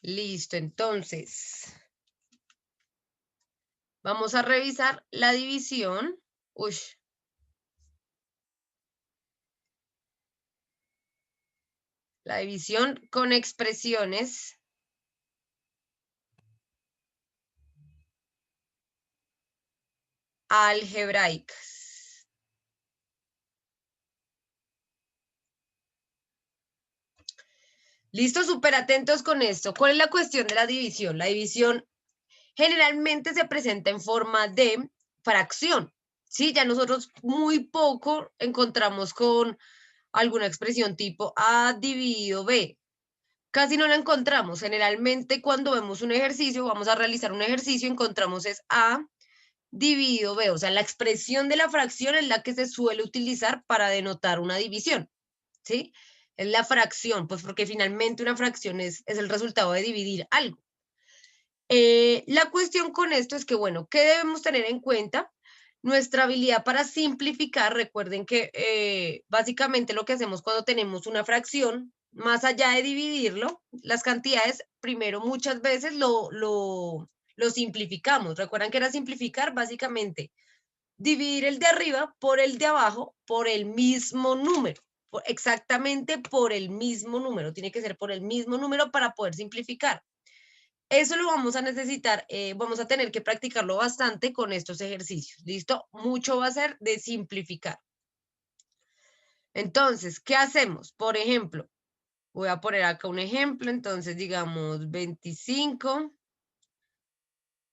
Listo, entonces, vamos a revisar la división. Uy. La división con expresiones algebraicas. Listo, súper atentos con esto. ¿Cuál es la cuestión de la división? La división generalmente se presenta en forma de fracción. Sí, ya nosotros muy poco encontramos con alguna expresión tipo A dividido B. Casi no la encontramos. Generalmente cuando vemos un ejercicio, vamos a realizar un ejercicio, encontramos es A dividido B. O sea, la expresión de la fracción es la que se suele utilizar para denotar una división. ¿Sí? Es la fracción, pues porque finalmente una fracción es el resultado de dividir algo. La cuestión con esto es que, bueno, ¿qué debemos tener en cuenta? Nuestra habilidad para simplificar. Recuerden que básicamente lo que hacemos cuando tenemos una fracción, más allá de dividirlo, las cantidades, primero muchas veces lo simplificamos. ¿Recuerdan que era simplificar? Básicamente, dividir el de arriba por el de abajo por el mismo número. Exactamente por el mismo número. Tiene que ser por el mismo número para poder simplificar. Eso lo vamos a necesitar, vamos a tener que practicarlo bastante con estos ejercicios. ¿Listo? Mucho va a ser de simplificar. Entonces, ¿qué hacemos? Por ejemplo, voy a poner acá un ejemplo. Entonces, digamos 25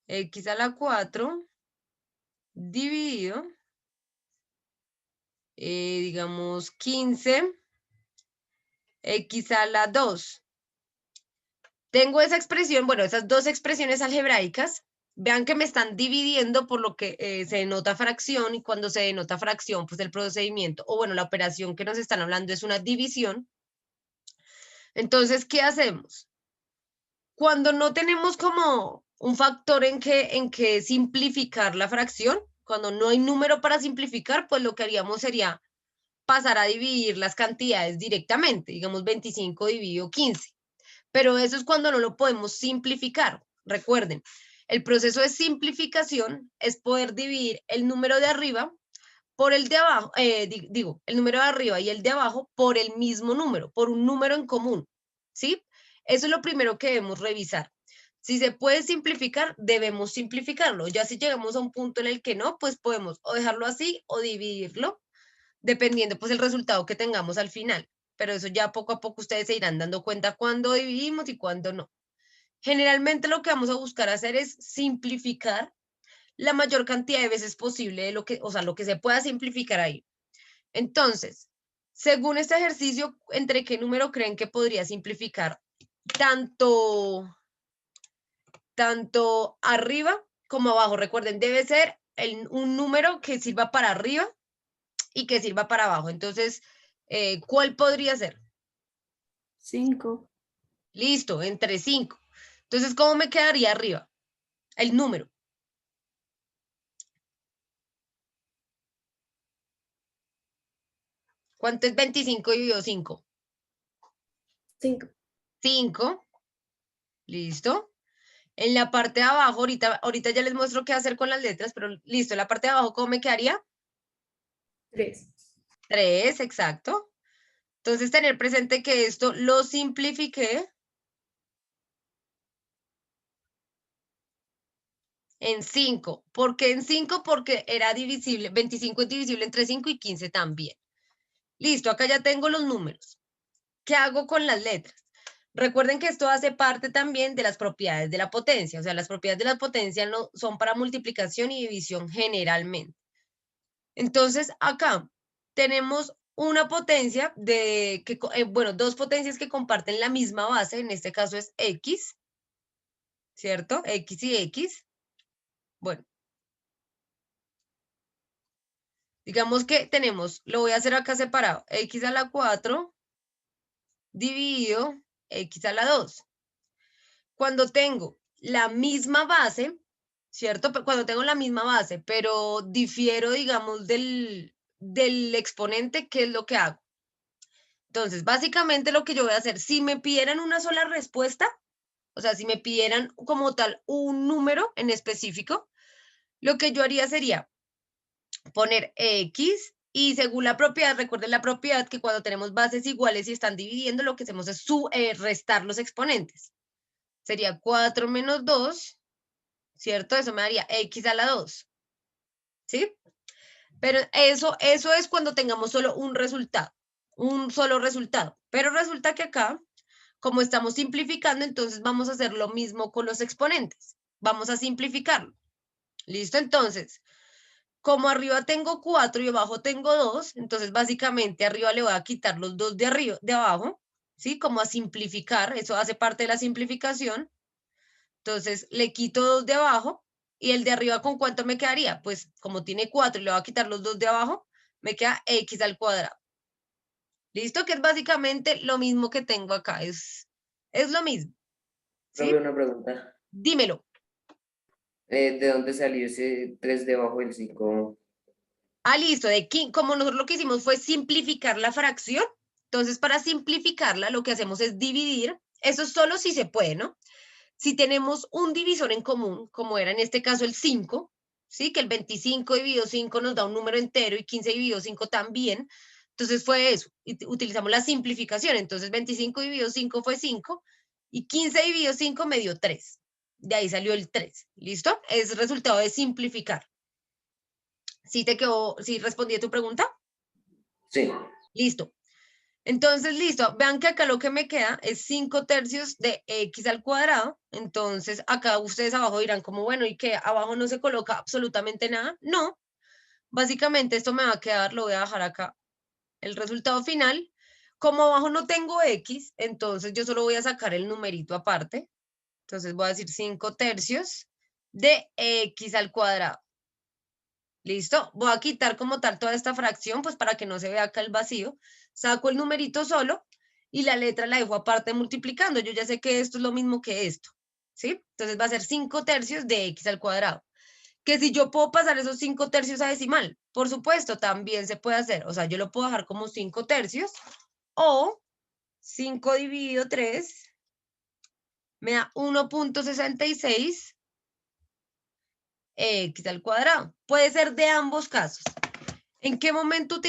x a la 4 dividido, digamos 15 x a la 2. Tengo esa expresión, bueno, esas dos expresiones algebraicas. Vean que me están dividiendo por lo que se denota fracción, y cuando se denota fracción, pues el procedimiento, o bueno, la operación que nos están hablando es una división. Entonces, ¿qué hacemos? Cuando no tenemos como un factor en que simplificar la fracción, cuando no hay número para simplificar, pues lo que haríamos sería pasar a dividir las cantidades directamente, digamos 25 dividido 15. Pero eso es cuando no lo podemos simplificar. Recuerden, el proceso de simplificación es poder dividir el número de arriba por el de abajo, el número de arriba y el de abajo por el mismo número, por un número en común, ¿sí? Eso es lo primero que debemos revisar. Si se puede simplificar, debemos simplificarlo. Ya si llegamos a un punto en el que no, pues podemos o dejarlo así o dividirlo, dependiendo pues el resultado que tengamos al final. Pero eso ya poco a poco ustedes se irán dando cuenta cuándo dividimos y cuándo no. Generalmente lo que vamos a buscar hacer es simplificar la mayor cantidad de veces posible de lo que, o sea, lo que se pueda simplificar ahí. Entonces, según este ejercicio, ¿entre qué número creen que podría simplificar tanto, tanto arriba como abajo? Recuerden, debe ser un número que sirva para arriba y que sirva para abajo. Entonces, ¿cuál podría ser? 5. Listo, entre 5. Entonces, ¿cómo me quedaría arriba? El número. ¿Cuánto es 25 dividido 5? 5. 5. Listo. En la parte de abajo, ahorita ya les muestro qué hacer con las letras, pero listo, en la parte de abajo, ¿cómo me quedaría? 3. 3, exacto. Entonces, tener presente que esto lo simplifiqué en 5. ¿Por qué en 5? Porque era divisible, 25 es divisible entre 5 y 15 también. Listo, acá ya tengo los números. ¿Qué hago con las letras? Recuerden que esto hace parte también de las propiedades de la potencia. O sea, las propiedades de la potencia no son para multiplicación y división generalmente. Entonces, acá tenemos una potencia bueno, dos potencias que comparten la misma base. En este caso es X, ¿cierto? X y X. Bueno, digamos que tenemos, lo voy a hacer acá separado, X a la 4 dividido X a la 2. Cuando tengo la misma base, ¿cierto? Cuando tengo la misma base, pero difiero, digamos, del exponente, ¿qué es lo que hago? Entonces, básicamente lo que yo voy a hacer, si me pidieran una sola respuesta, O sea, si me pidieran como tal un número en específico, lo que yo haría sería poner X y según la propiedad, recuerden la propiedad que cuando tenemos bases iguales y están dividiendo, lo que hacemos es restar los exponentes. Sería 4 menos 2, ¿cierto? Eso me daría X a la 2, ¿sí? Pero eso es cuando tengamos solo un solo resultado. Pero resulta que acá, como estamos simplificando, entonces vamos a hacer lo mismo con los exponentes. Vamos a simplificarlo. ¿Listo? Entonces, como arriba tengo 4 y abajo tengo 2, entonces básicamente arriba le voy a quitar los 2 de arriba, de abajo, ¿sí? Como a simplificar, eso hace parte de la simplificación. Entonces le quito 2 de abajo y el de arriba, ¿con cuánto me quedaría? Pues como tiene 4 y le voy a quitar los 2 de abajo, me queda X al cuadrado. ¿Listo? Que es básicamente lo mismo que tengo acá, es lo mismo, Profe, ¿sí? una pregunta. Dímelo. ¿De dónde salió ese 3 debajo del 5? Ah, listo. Como nosotros lo que hicimos fue simplificar la fracción, entonces para simplificarla lo que hacemos es dividir. Eso solo si se puede, ¿no? Si tenemos un divisor en común, como era en este caso el 5, ¿sí? Que el 25 dividido 5 nos da un número entero y 15 dividido 5 también. Entonces fue eso. Y utilizamos la simplificación. Entonces 25 dividido 5 fue 5 y 15 dividido 5 me dio 3. De ahí salió el 3. ¿Listo? Es resultado de simplificar. ¿Sí te quedó, sí respondí a tu pregunta? Sí. Listo. Entonces, listo. Vean que acá lo que me queda es 5 tercios de X al cuadrado. Entonces, acá ustedes abajo dirán como, bueno, ¿y qué? ¿Abajo no se coloca absolutamente nada? No. Básicamente esto me va a quedar, lo voy a dejar acá. El resultado final, como abajo no tengo X, entonces yo solo voy a sacar el numerito aparte. Entonces voy a decir 5 tercios de X al cuadrado. ¿Listo? Voy a quitar como tal toda esta fracción, pues para que no se vea acá el vacío. Saco el numerito solo y la letra la dejo aparte multiplicando. Yo ya sé que esto es lo mismo que esto, ¿sí? Entonces va a ser 5 tercios de X al cuadrado. Que si yo puedo pasar esos 5 tercios a decimal, por supuesto, también se puede hacer. O sea, yo lo puedo dejar como 5 tercios o 5 dividido 3 me da 1.66 X al cuadrado. Puede ser de ambos casos. ¿En qué momento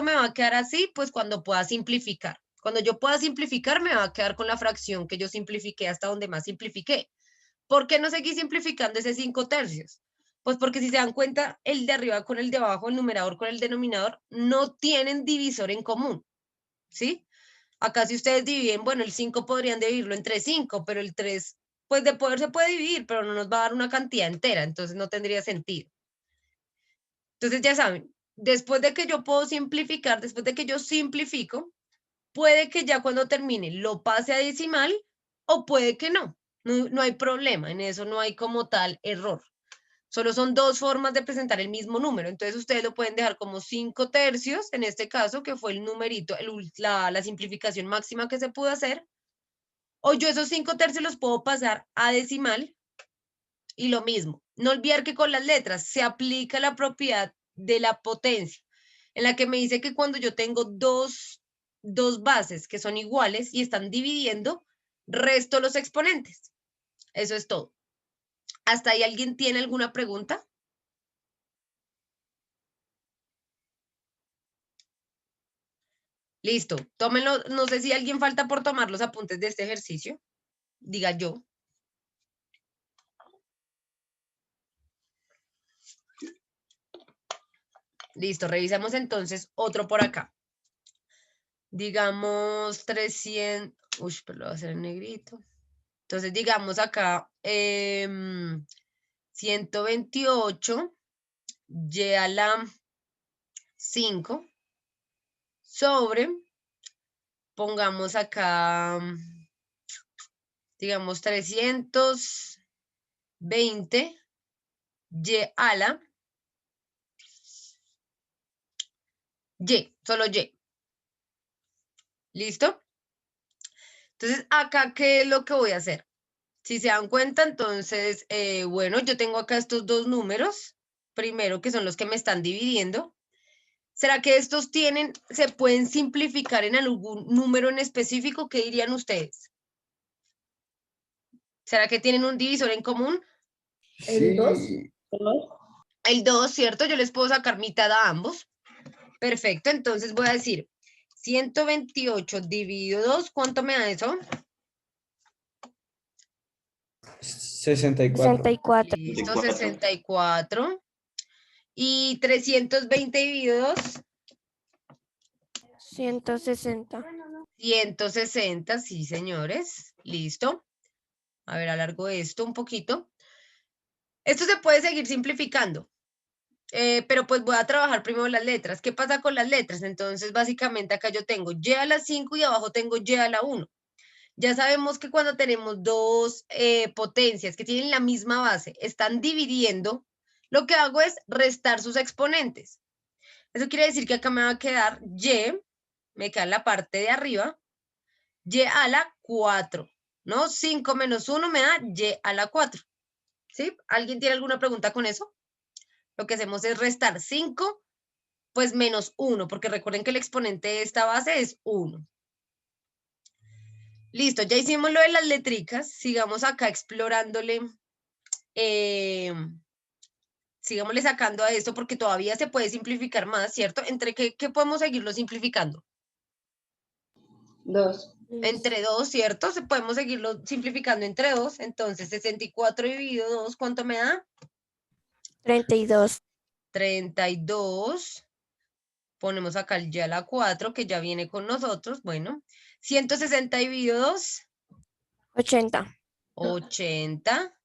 me va a quedar así? Pues cuando pueda simplificar. Cuando yo pueda simplificar, me va a quedar con la fracción que yo simplifiqué hasta donde más simplifiqué. ¿Por qué no seguí simplificando ese 5 tercios? Pues porque si se dan cuenta, el de arriba con el de abajo, el numerador con el denominador, no tienen divisor en común, ¿sí? Acá si ustedes dividen, bueno, el 5 podrían dividirlo entre 5, pero el 3, pues de poder se puede dividir, pero no nos va a dar una cantidad entera, entonces no tendría sentido. Entonces ya saben, después de que yo puedo simplificar, después de que yo simplifico, puede que ya cuando termine lo pase a decimal o puede que no. No hay problema, en eso no hay como tal error. Solo son dos formas de presentar el mismo número. Entonces ustedes lo pueden dejar como 5 tercios, en este caso, que fue el numerito, la simplificación máxima que se pudo hacer. O yo esos 5 tercios los puedo pasar a decimal y lo mismo. No olvidar que con las letras se aplica la propiedad de la potencia, en la que me dice que cuando yo tengo dos bases que son iguales y están dividiendo, resto los exponentes. Eso es todo. ¿Hasta ahí alguien tiene alguna pregunta? Listo, tómenlo. No sé si alguien falta por tomar los apuntes de este ejercicio. Diga yo. Listo, revisamos entonces otro por acá. Digamos 300. Uy, pero lo voy a hacer en negrito. Entonces, digamos acá 128 y a la 5 sobre, pongamos acá, digamos 320 y a la y, solo y. ¿Listo? Entonces, acá, ¿qué es lo que voy a hacer? Si se dan cuenta, entonces, bueno, yo tengo acá estos dos números, primero que son los que me están dividiendo. ¿Será que estos se pueden simplificar en algún número en específico? ¿Qué dirían ustedes? ¿Será que tienen un divisor en común? ¿El dos? Sí. El 2, ¿cierto? Yo les puedo sacar mitad a ambos. Perfecto, entonces voy a decir 128 dividido 2, ¿cuánto me da eso? 64. 64. Listo, 64. Y 320 dividido 2, 160. 160, sí, señores. Listo. A ver, alargo esto un poquito. Esto se puede seguir simplificando. Pero pues voy a trabajar primero las letras. ¿Qué pasa con las letras? Entonces, básicamente acá yo tengo y a la 5 y abajo tengo y a la 1. Ya sabemos que cuando tenemos dos potencias que tienen la misma base, están dividiendo, lo que hago es restar sus exponentes. Eso quiere decir que acá me va a quedar y, me queda en la parte de arriba, y a la 4, ¿no? 5 menos 1 me da y a la 4. ¿Sí? ¿Alguien tiene alguna pregunta con eso? Lo que hacemos es restar 5, pues menos 1, porque recuerden que el exponente de esta base es 1. Listo, ya hicimos lo de las letricas. Sigamos acá explorándole. Sigámosle sacando a esto porque todavía se puede simplificar más, ¿cierto? ¿Entre qué podemos seguirlo simplificando? 2. Entre 2, ¿cierto? Podemos seguirlo simplificando entre 2. Entonces, 64 dividido 2, ¿cuánto me da? 32. 32. Ponemos acá el y a la 4, que ya viene con nosotros. Bueno, 160 dividido 2. 80. 80.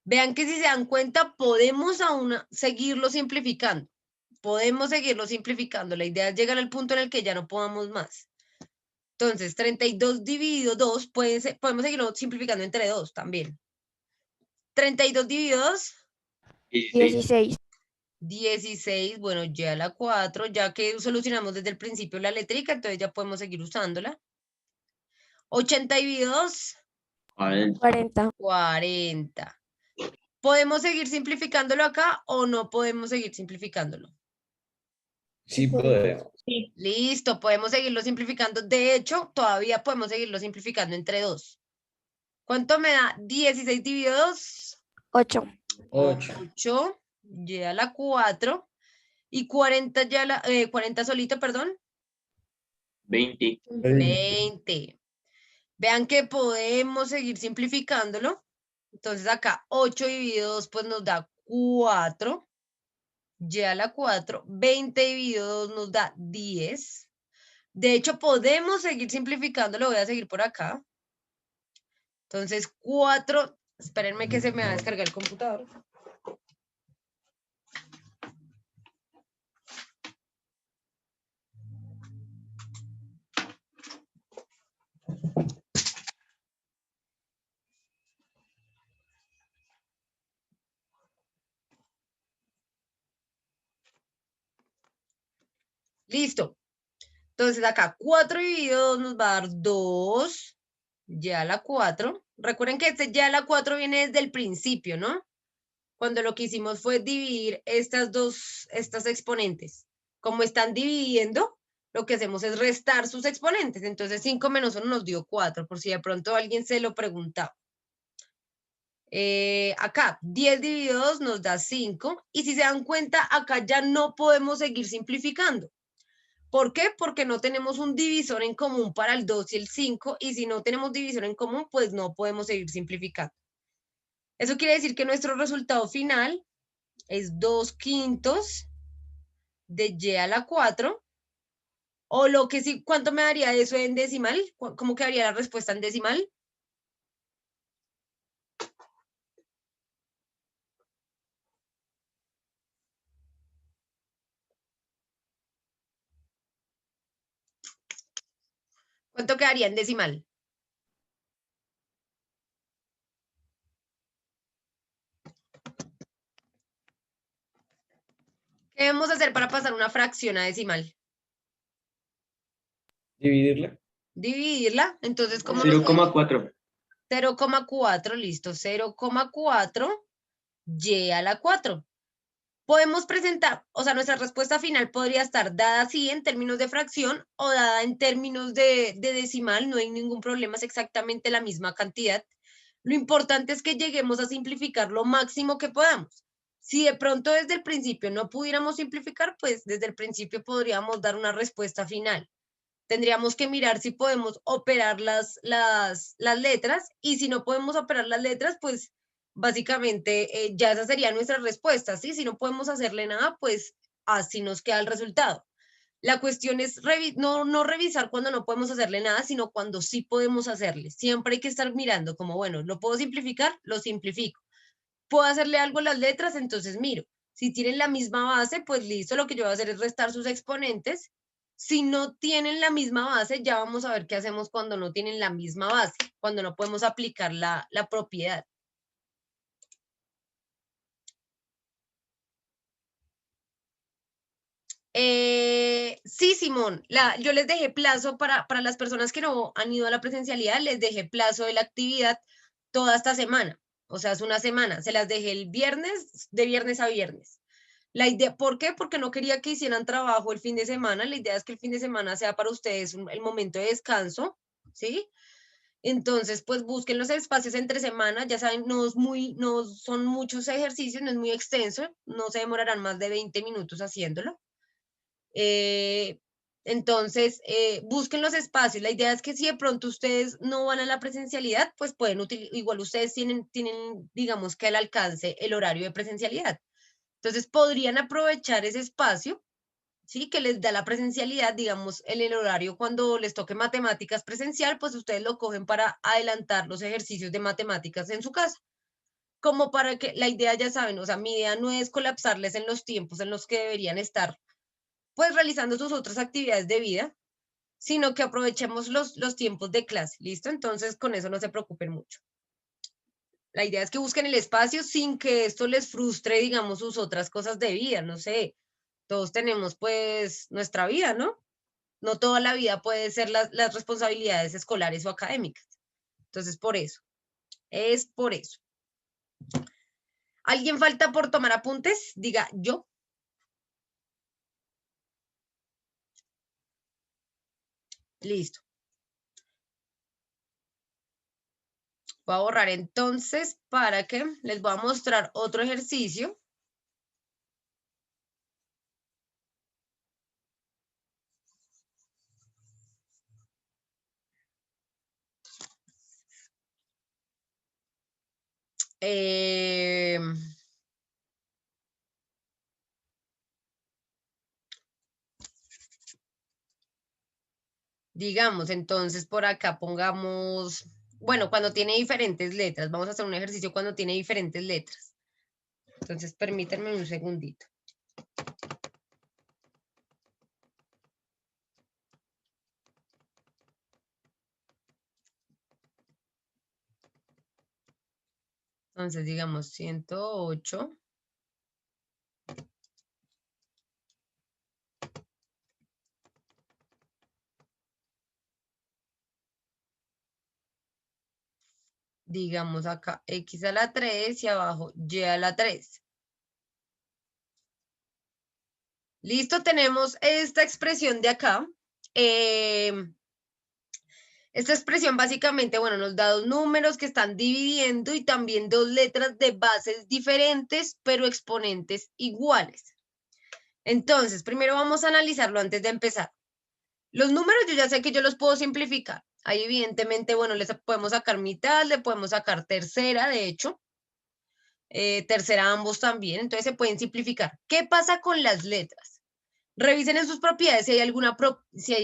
Vean que si se dan cuenta, podemos aún seguirlo simplificando. Podemos seguirlo simplificando. La idea es llegar al punto en el que ya no podamos más. Entonces, 32 dividido 2, podemos seguirlo simplificando entre 2 también. 32 dividido 2, 16. 16. Bueno, ya a la 4, ya que solucionamos desde el principio la letrica, entonces ya podemos seguir usándola. 80 dividido 2, 40. 40. ¿Podemos seguir simplificándolo acá o no podemos seguir simplificándolo? Sí podemos. Listo, podemos seguirlo simplificando. De hecho, todavía podemos seguirlo simplificando entre 2. ¿Cuánto me da 16 dividido 2? 8. 8. 8, y a la 4. Y 40 ya la, 40 solito, perdón. 20. 20. Vean que podemos seguir simplificándolo. Entonces acá 8 dividido 2 pues nos da 4. Y a la 4. 20 dividido 2 nos da 10. De hecho, podemos seguir simplificando. Lo voy a seguir por acá. Entonces, 4. Espérenme que se me va a descargar el computador. Listo. Entonces, acá 4 dividido 2 nos va a dar 2. Y a la 4. Recuerden que este ya a la 4 viene desde el principio, ¿no? Cuando lo que hicimos fue dividir estas exponentes. Como están dividiendo, lo que hacemos es restar sus exponentes. Entonces 5 menos 1 nos dio 4, por si de pronto alguien se lo preguntaba. Acá 10 dividido 2 nos da 5. Y si se dan cuenta, acá ya no podemos seguir simplificando. ¿Por qué? Porque no tenemos un divisor en común para el 2 y el 5. Y si no tenemos divisor en común, pues no podemos seguir simplificando. Eso quiere decir que nuestro resultado final es 2/5 de y a la 4. O lo que sí, ¿cuánto me daría eso en decimal? ¿Cómo quedaría la respuesta en decimal? ¿Cuánto quedaría en decimal? ¿Qué debemos hacer para pasar una fracción a decimal? Dividirla. Dividirla. Entonces, ¿cómo 0,4. 0,4, listo. 0,4 y a la 4. Podemos presentar, o sea, nuestra respuesta final podría estar dada así en términos de fracción o dada en términos de decimal, no hay ningún problema, es exactamente la misma cantidad. Lo importante es que lleguemos a simplificar lo máximo que podamos. Si de pronto desde el principio no pudiéramos simplificar, pues desde el principio podríamos dar una respuesta final. Tendríamos que mirar si podemos operar las letras, y si no podemos operar las letras, pues básicamente ya esa sería nuestra respuesta, ¿sí? Si no podemos hacerle nada, pues así nos queda el resultado. La cuestión es no revisar cuando no podemos hacerle nada, sino cuando sí podemos hacerle. Siempre hay que estar mirando como, bueno, ¿lo puedo simplificar? Lo simplifico. ¿Puedo hacerle algo a las letras? Entonces miro. Si tienen la misma base, pues listo, lo que yo voy a hacer es restar sus exponentes. Si no tienen la misma base, ya vamos a ver qué hacemos cuando no tienen la misma base, cuando no podemos aplicar la propiedad. Sí, Simón, yo les dejé plazo para las personas que no han ido a la presencialidad, les dejé plazo de la actividad toda esta semana. O sea, es una semana. Se las dejé el viernes, de viernes a viernes. La idea, ¿por qué? Porque no quería que hicieran trabajo el fin de semana. La idea es que el fin de semana sea para ustedes el momento de descanso, ¿sí? Entonces, pues busquen los espacios entre semana. Ya saben, no son muchos ejercicios, no es muy extenso. No se demorarán más de 20 minutos haciéndolo. Entonces, busquen los espacios. La idea es que si de pronto ustedes no van a la presencialidad, pues pueden utilizar, igual ustedes tienen, digamos que al alcance el horario de presencialidad. Entonces, podrían aprovechar ese espacio, ¿sí? Que les da la presencialidad, digamos, en el horario cuando les toque matemáticas presencial, pues ustedes lo cogen para adelantar los ejercicios de matemáticas en su casa. Como para que, la idea ya saben, o sea, mi idea no es colapsarles en los tiempos en los que deberían estar pues realizando sus otras actividades de vida, sino que aprovechemos los tiempos de clase, ¿listo? Entonces, con eso no se preocupen mucho. La idea es que busquen el espacio sin que esto les frustre, digamos, sus otras cosas de vida, no sé, todos tenemos pues nuestra vida, ¿no? No toda la vida puede ser las responsabilidades escolares o académicas. Entonces, por eso, es por eso. ¿Alguien falta por tomar apuntes? Diga yo. Listo. Voy a borrar entonces para que les voy a mostrar otro ejercicio. Digamos, entonces por acá pongamos, bueno, cuando tiene diferentes letras. Vamos a hacer un ejercicio cuando tiene diferentes letras. Entonces, permítanme un segundito. Entonces, digamos, 108. Digamos acá, X a la 3 y abajo Y a la 3. Listo, tenemos esta expresión de acá. Esta expresión básicamente, bueno, nos da dos números que están dividiendo y también dos letras de bases diferentes, pero exponentes iguales. Entonces, primero vamos a analizarlo antes de empezar. Los números yo ya sé que yo los puedo simplificar. Ahí evidentemente, bueno, les podemos sacar mitad, le podemos sacar tercera, de hecho. Tercera ambos también, entonces se pueden simplificar. ¿Qué pasa con las letras? Revisen en sus propiedades si hay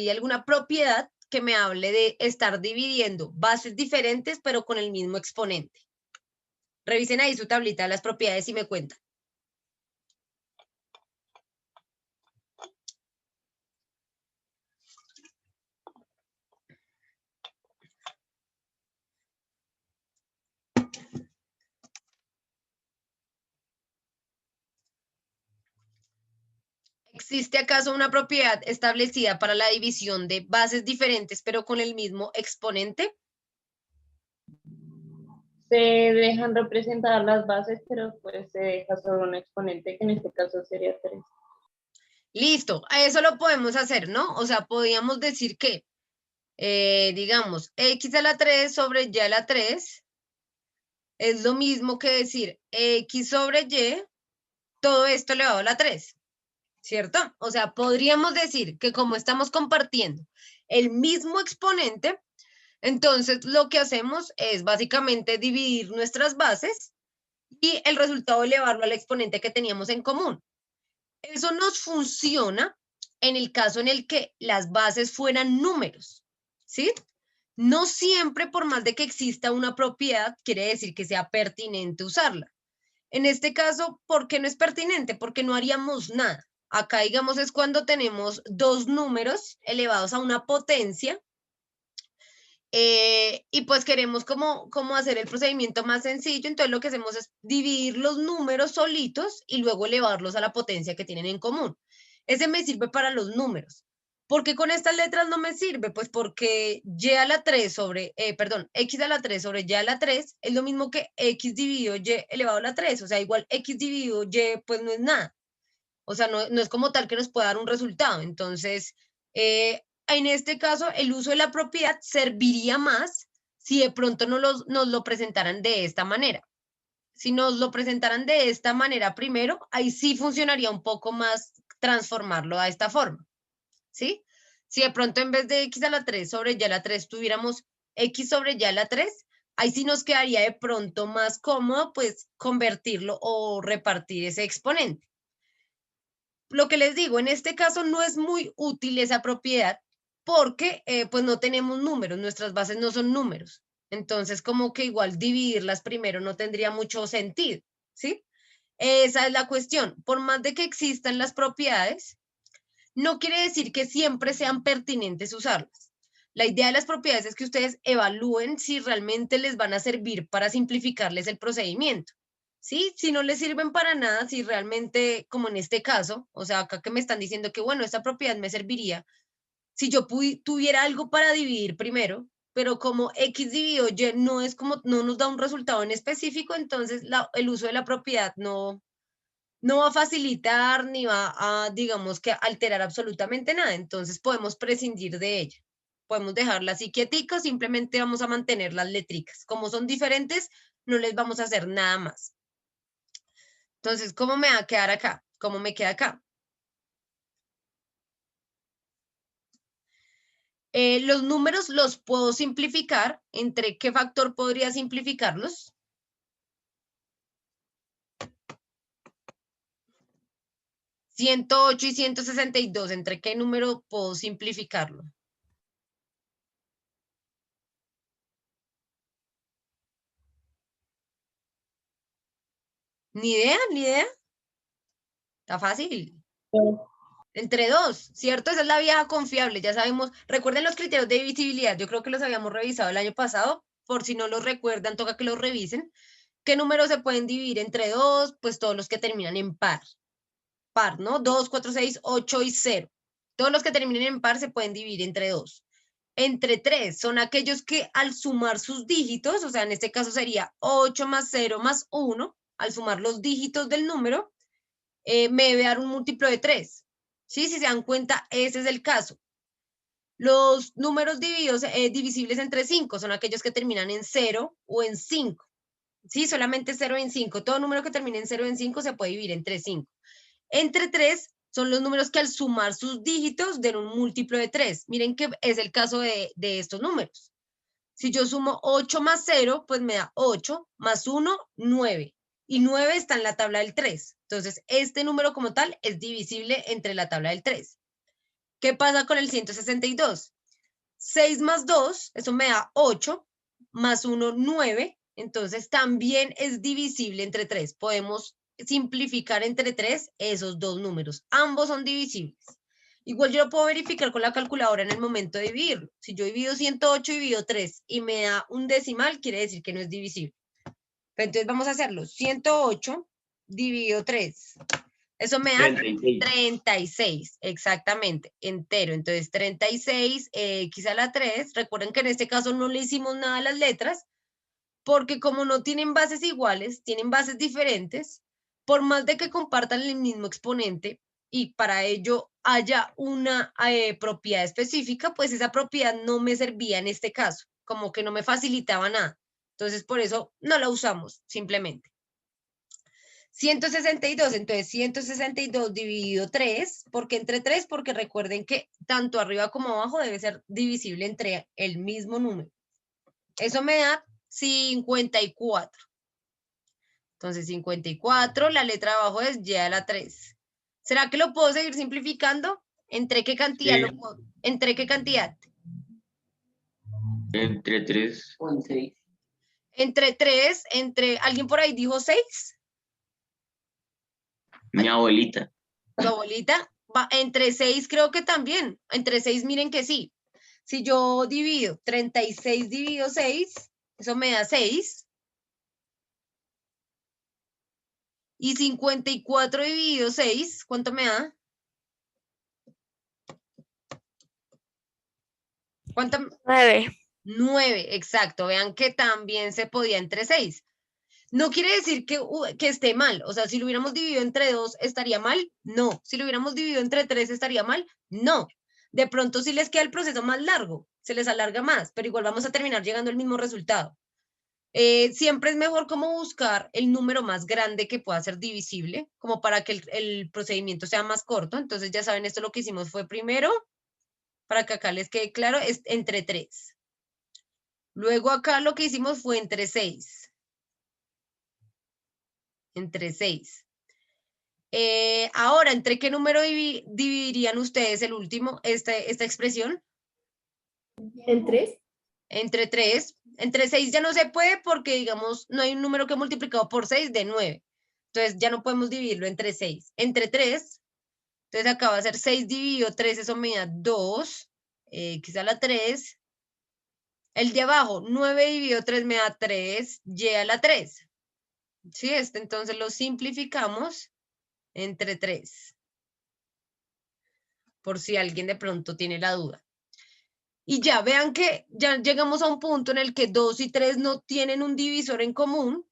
alguna propiedad que me hable de estar dividiendo bases diferentes, pero con el mismo exponente. Revisen ahí su tablita de las propiedades y me cuentan. ¿Existe acaso una propiedad establecida para la división de bases diferentes, pero con el mismo exponente? Se dejan representar las bases, pero pues se deja solo un exponente, que en este caso sería 3. Listo, a eso lo podemos hacer, ¿no? O sea, podríamos decir que, digamos, X a la 3 sobre Y a la 3 es lo mismo que decir x sobre y, todo esto elevado a la 3, ¿cierto? O sea, podríamos decir que como estamos compartiendo el mismo exponente, entonces lo que hacemos es básicamente dividir nuestras bases y el resultado elevarlo al exponente que teníamos en común. Eso nos funciona en el caso en el que las bases fueran números, ¿sí? No siempre, por más de que exista una propiedad, quiere decir que sea pertinente usarla. En este caso, ¿por qué no es pertinente? Porque no haríamos nada. Acá, digamos, es cuando tenemos dos números elevados a una potencia y pues queremos como hacer el procedimiento más sencillo, entonces lo que hacemos es dividir los números solitos y luego elevarlos a la potencia que tienen en común. Ese me sirve para los números. ¿Por qué con estas letras no me sirve? Pues porque y a la 3 sobre, x a la 3 sobre y a la 3 es lo mismo que x dividido y elevado a la 3, o sea, igual x dividido y pues no es nada. O sea, no es como tal que nos pueda dar un resultado. Entonces, en este caso, el uso de la propiedad serviría más si de pronto nos lo presentaran de esta manera. Si nos lo presentaran de esta manera primero, ahí sí funcionaría un poco más transformarlo a esta forma, ¿sí? Si de pronto en vez de x a la 3 sobre y a la 3 tuviéramos x sobre y a la 3, ahí sí nos quedaría de pronto más cómodo, pues, convertirlo o repartir ese exponente. Lo que les digo, en este caso no es muy útil esa propiedad porque pues no tenemos números, nuestras bases no son números. Entonces, como que igual dividirlas primero no tendría mucho sentido, ¿sí? Esa es la cuestión. Por más de que existan las propiedades, no quiere decir que siempre sean pertinentes usarlas. La idea de las propiedades es que ustedes evalúen si realmente les van a servir para simplificarles el procedimiento. ¿Sí? Si no les sirven para nada, si realmente, como en este caso, o sea, acá que me están diciendo que, bueno, esta propiedad me serviría, si yo tuviera algo para dividir primero, pero como x dividido y no es como, no nos da un resultado en específico, entonces el uso de la propiedad no va a facilitar ni va a, digamos, que alterar absolutamente nada, entonces podemos prescindir de ella. Podemos dejarla así quietica, simplemente vamos a mantener las letricas. Como son diferentes, no les vamos a hacer nada más. Entonces, ¿cómo me va a quedar acá? ¿Cómo me queda acá? Los números los puedo simplificar. ¿Entre qué factor podría simplificarlos? ¿108 y 162? ¿Entre qué número puedo simplificarlo? ¿Ni idea? ¿Ni idea? Está fácil. Entre 2, ¿cierto? Esa es la vieja confiable, ya sabemos. Recuerden los criterios de divisibilidad, yo creo que los habíamos revisado el año pasado, por si no los recuerdan, toca que los revisen. ¿Qué números se pueden dividir entre 2? Pues todos los que terminan en par. Par, ¿no? 2, 4, 6, 8 y 0. Todos los que terminen en par se pueden dividir entre 2. Entre 3 son aquellos que al sumar sus dígitos, o sea, en este caso sería 8 más 0 más 1, al sumar los dígitos del número, me debe dar un múltiplo de 3. ¿Sí? Si se dan cuenta, ese es el caso. Los números divisibles entre 5 son aquellos que terminan en 0 o en 5. ¿Sí? Solamente 0 en 5. Todo número que termine en 0 en 5 se puede dividir entre 5. Entre 3 son los números que al sumar sus dígitos den un múltiplo de 3. Miren que es el caso de estos números. Si yo sumo 8 más 0, pues me da 8 más 1, 9. Y 9 está en la tabla del 3. Entonces, este número como tal es divisible entre la tabla del 3. ¿Qué pasa con el 162? 6 más 2, eso me da 8, más 1, 9. Entonces, también es divisible entre 3. Podemos simplificar entre 3 esos dos números. Ambos son divisibles. Igual yo lo puedo verificar con la calculadora en el momento de dividirlo. Si yo divido 108 y divido 3 y me da un decimal, quiere decir que no es divisible. Pero entonces vamos a hacerlo. 108 dividido 3. Eso me da 36, exactamente, entero. Entonces 36, x a la 3. Recuerden que en este caso no le hicimos nada a las letras, porque como no tienen bases iguales, tienen bases diferentes, por más de que compartan el mismo exponente y para ello haya una propiedad específica, pues esa propiedad no me servía en este caso, como que no me facilitaba nada. Entonces, por eso no la usamos, simplemente. 162, entonces 162 dividido 3, ¿por qué entre 3? Porque recuerden que tanto arriba como abajo debe ser divisible entre el mismo número. Eso me da 54. Entonces 54, la letra de abajo es y a la 3. ¿Será que lo puedo seguir simplificando? ¿Entre qué cantidad Sí. lo puedo? ¿Entre qué cantidad? Entre 3. Con 6. Entre 3, ¿alguien por ahí dijo 6? Mi abuelita. Tu abuelita, entre 6 creo que también, entre 6 miren que sí. Si yo divido 36 dividido 6, eso me da 6. Y 54 dividido 6, ¿cuánto me da? ¿Cuánto? 9. 9, exacto. Vean que también se podía entre 6. No quiere decir que esté mal. O sea, si lo hubiéramos dividido entre 2, ¿estaría mal? No. Si lo hubiéramos dividido entre 3, ¿estaría mal? No. De pronto sí les queda el proceso más largo, se les alarga más, pero igual vamos a terminar llegando al mismo resultado. Siempre es mejor como buscar el número más grande que pueda ser divisible, como para que el procedimiento sea más corto. Entonces ya saben, esto lo que hicimos fue primero, para que acá les quede claro, es entre 3. Luego acá lo que hicimos fue entre 6. Entre 6. Ahora, ¿entre qué número dividirían ustedes el último, esta expresión? ¿En 3? Entre 3. Entre 6 ya no se puede porque, digamos, no hay un número que multiplicado por 6 de 9. Entonces ya no podemos dividirlo entre 6. Entre 3, entonces acá va a ser 6 dividido 3, eso me da 2, quizá la 3. El de abajo, 9 dividido 3 me da 3, y a la 3. ¿Sí? Entonces lo simplificamos entre 3. Por si alguien de pronto tiene la duda. Y ya vean que ya llegamos a un punto en el que 2 y 3 no tienen un divisor en común.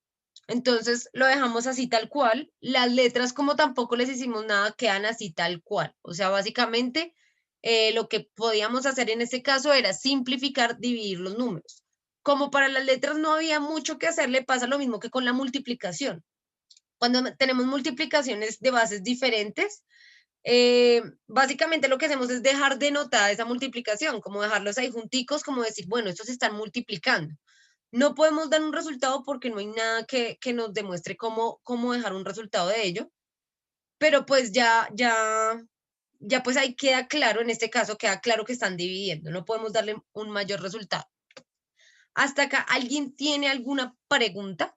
Entonces lo dejamos así tal cual. Las letras, como tampoco les hicimos nada, quedan así tal cual. O sea, básicamente lo que podíamos hacer en este caso era simplificar, dividir los números. Como para las letras no había mucho que hacer, le pasa lo mismo que con la multiplicación. Cuando tenemos multiplicaciones de bases diferentes, básicamente lo que hacemos es dejar de notar esa multiplicación, como dejarlos ahí junticos, como decir, bueno, estos se están multiplicando. No podemos dar un resultado porque no hay nada que nos demuestre cómo dejar un resultado de ello, pero pues ya pues ahí queda claro, en este caso queda claro que están dividiendo, no podemos darle un mayor resultado. Hasta acá, ¿alguien tiene alguna pregunta?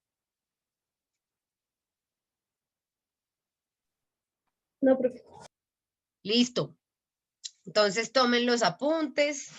No, profe. Listo. Entonces tomen los apuntes.